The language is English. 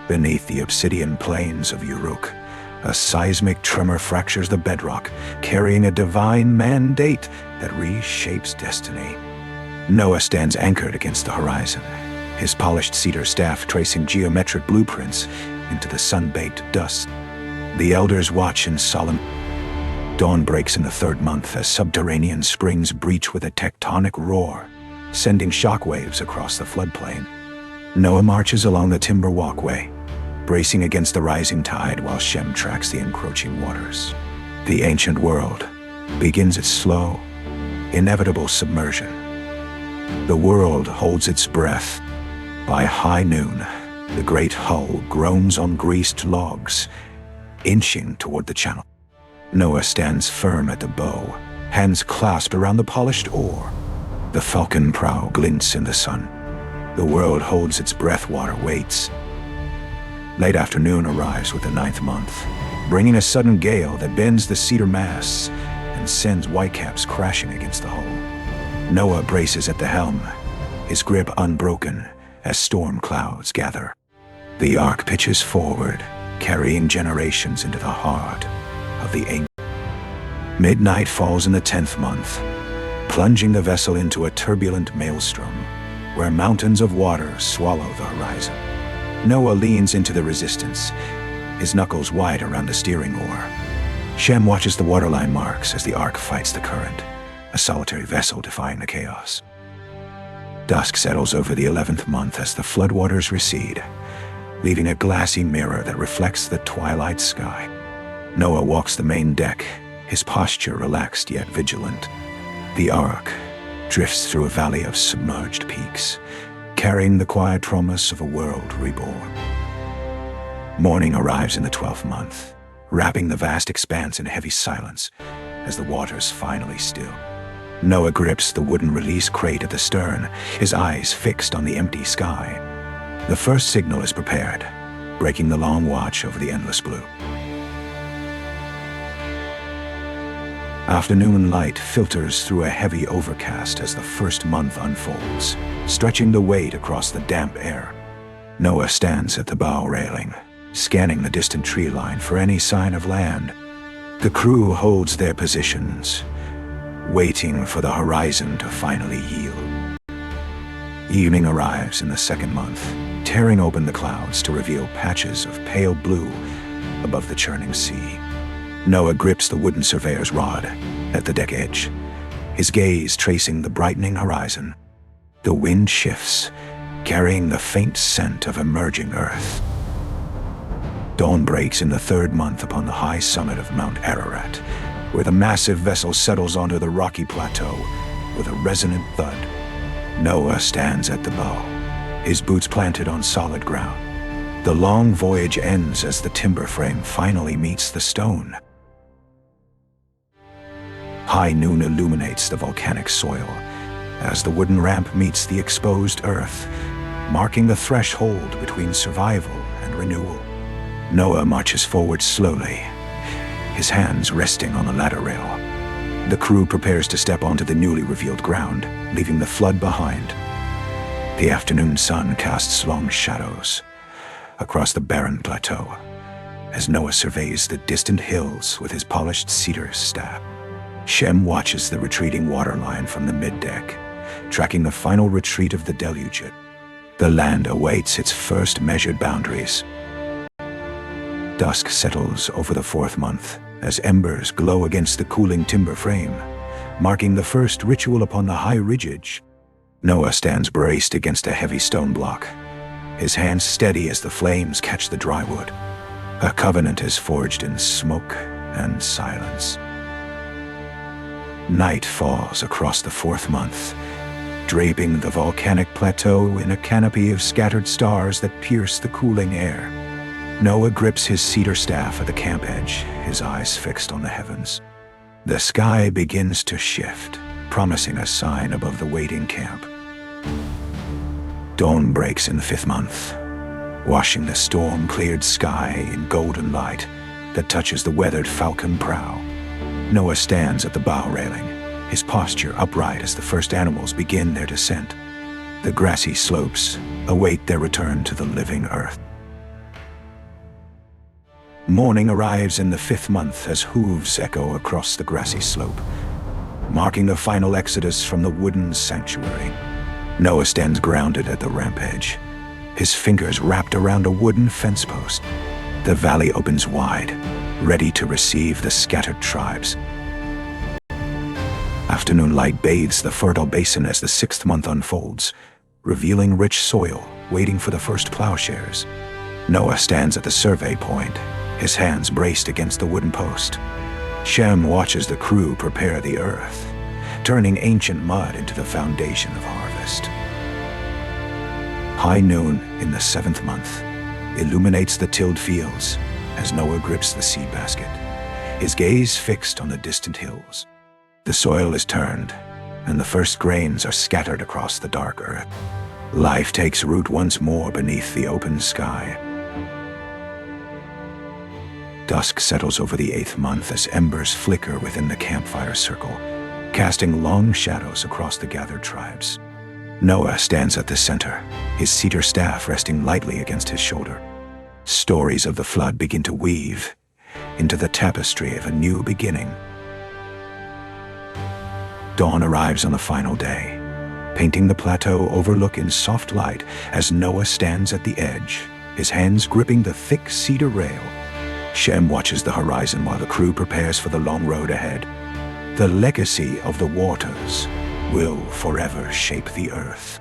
Beneath the obsidian plains of Uruk, a seismic tremor fractures the bedrock, carrying a divine mandate that reshapes destiny. Noah stands anchored against the horizon, his polished cedar staff tracing geometric blueprints into the sun-baked dust. The elders watch in solemn. Dawn breaks in the third month as subterranean springs breach with a tectonic roar, sending shockwaves across the floodplain. Noah marches along the timber walkway, bracing against the rising tide while Shem tracks the encroaching waters. The ancient world begins its slow, inevitable submersion. The world holds its breath. By high noon, the great hull groans on greased logs, inching toward the channel. Noah stands firm at the bow, hands clasped around the polished oar. The falcon prow glints in the sun. The world holds its breath, water waits. Late afternoon arrives with the 9th month, bringing a sudden gale that bends the cedar masts and sends whitecaps crashing against the hull. Noah braces at the helm, his grip unbroken as storm clouds gather. The ark pitches forward, carrying generations into the heart of the ancient. Midnight falls in the 10th month, plunging the vessel into a turbulent maelstrom, where mountains of water swallow the horizon. Noah leans into the resistance, his knuckles wide around the steering oar. Shem watches the waterline marks as the ark fights the current, a solitary vessel defying the chaos. Dusk settles over the 11th month as the floodwaters recede, leaving a glassy mirror that reflects the twilight sky. Noah walks the main deck, his posture relaxed yet vigilant. The ark drifts through a valley of submerged peaks, carrying the quiet promise of a world reborn. Morning arrives in the 12th month, wrapping the vast expanse in heavy silence as the waters finally still. Noah grips the wooden release crate at the stern, his eyes fixed on the empty sky. The first signal is prepared, breaking the long watch over the endless blue. Afternoon light filters through a heavy overcast as the first month unfolds, stretching the weight across the damp air. Noah stands at the bow railing, scanning the distant tree line for any sign of land. The crew holds their positions, waiting for the horizon to finally yield. Evening arrives in the 2nd month, tearing open the clouds to reveal patches of pale blue above the churning sea. Noah grips the wooden surveyor's rod at the deck edge, his gaze tracing the brightening horizon. The wind shifts, carrying the faint scent of emerging earth. Dawn breaks in the 3rd month upon the high summit of Mount Ararat, where the massive vessel settles onto the rocky plateau with a resonant thud. Noah stands at the bow, his boots planted on solid ground. The long voyage ends as the timber frame finally meets the stone. High noon illuminates the volcanic soil as the wooden ramp meets the exposed earth, marking the threshold between survival and renewal. Noah marches forward slowly, his hands resting on the ladder rail. The crew prepares to step onto the newly revealed ground, leaving the flood behind. The afternoon sun casts long shadows across the barren plateau as Noah surveys the distant hills with his polished cedar staff. Shem watches the retreating waterline from the middeck, tracking the final retreat of the deluge. The land awaits its first measured boundaries. Dusk settles over the 4th month as embers glow against the cooling timber frame, marking the first ritual upon the high ridge. Noah stands braced against a heavy stone block, his hands steady as the flames catch the dry wood. A covenant is forged in smoke and silence. Night falls across the 4th month, draping the volcanic plateau in a canopy of scattered stars that pierce the cooling air. Noah grips his cedar staff at the camp edge, his eyes fixed on the heavens. The sky begins to shift, promising a sign above the waiting camp. Dawn breaks in the 5th month, washing the storm-cleared sky in golden light that touches the weathered falcon prow. Noah stands at the bow railing, his posture upright as the first animals begin their descent. The grassy slopes await their return to the living earth. Morning arrives in the 5th month as hooves echo across the grassy slope, marking the final exodus from the wooden sanctuary. Noah stands grounded at the ramp edge, his fingers wrapped around a wooden fence post. The valley opens wide, ready to receive the scattered tribes. Afternoon light bathes the fertile basin as the 6th month unfolds, revealing rich soil waiting for the first plowshares. Noah stands at the survey point, his hands braced against the wooden post. Shem watches the crew prepare the earth, turning ancient mud into the foundation of harvest. High noon in the 7th month illuminates the tilled fields as Noah grips the seed basket, his gaze fixed on the distant hills. The soil is turned, and the first grains are scattered across the dark earth. Life takes root once more beneath the open sky. Dusk settles over the 8th month as embers flicker within the campfire circle, casting long shadows across the gathered tribes. Noah stands at the center, his cedar staff resting lightly against his shoulder. Stories of the flood begin to weave into the tapestry of a new beginning. Dawn arrives on the final day, painting the plateau overlook in soft light as Noah stands at the edge, his hands gripping the thick cedar rail. Shem watches the horizon while the crew prepares for the long road ahead. The legacy of the waters will forever shape the earth.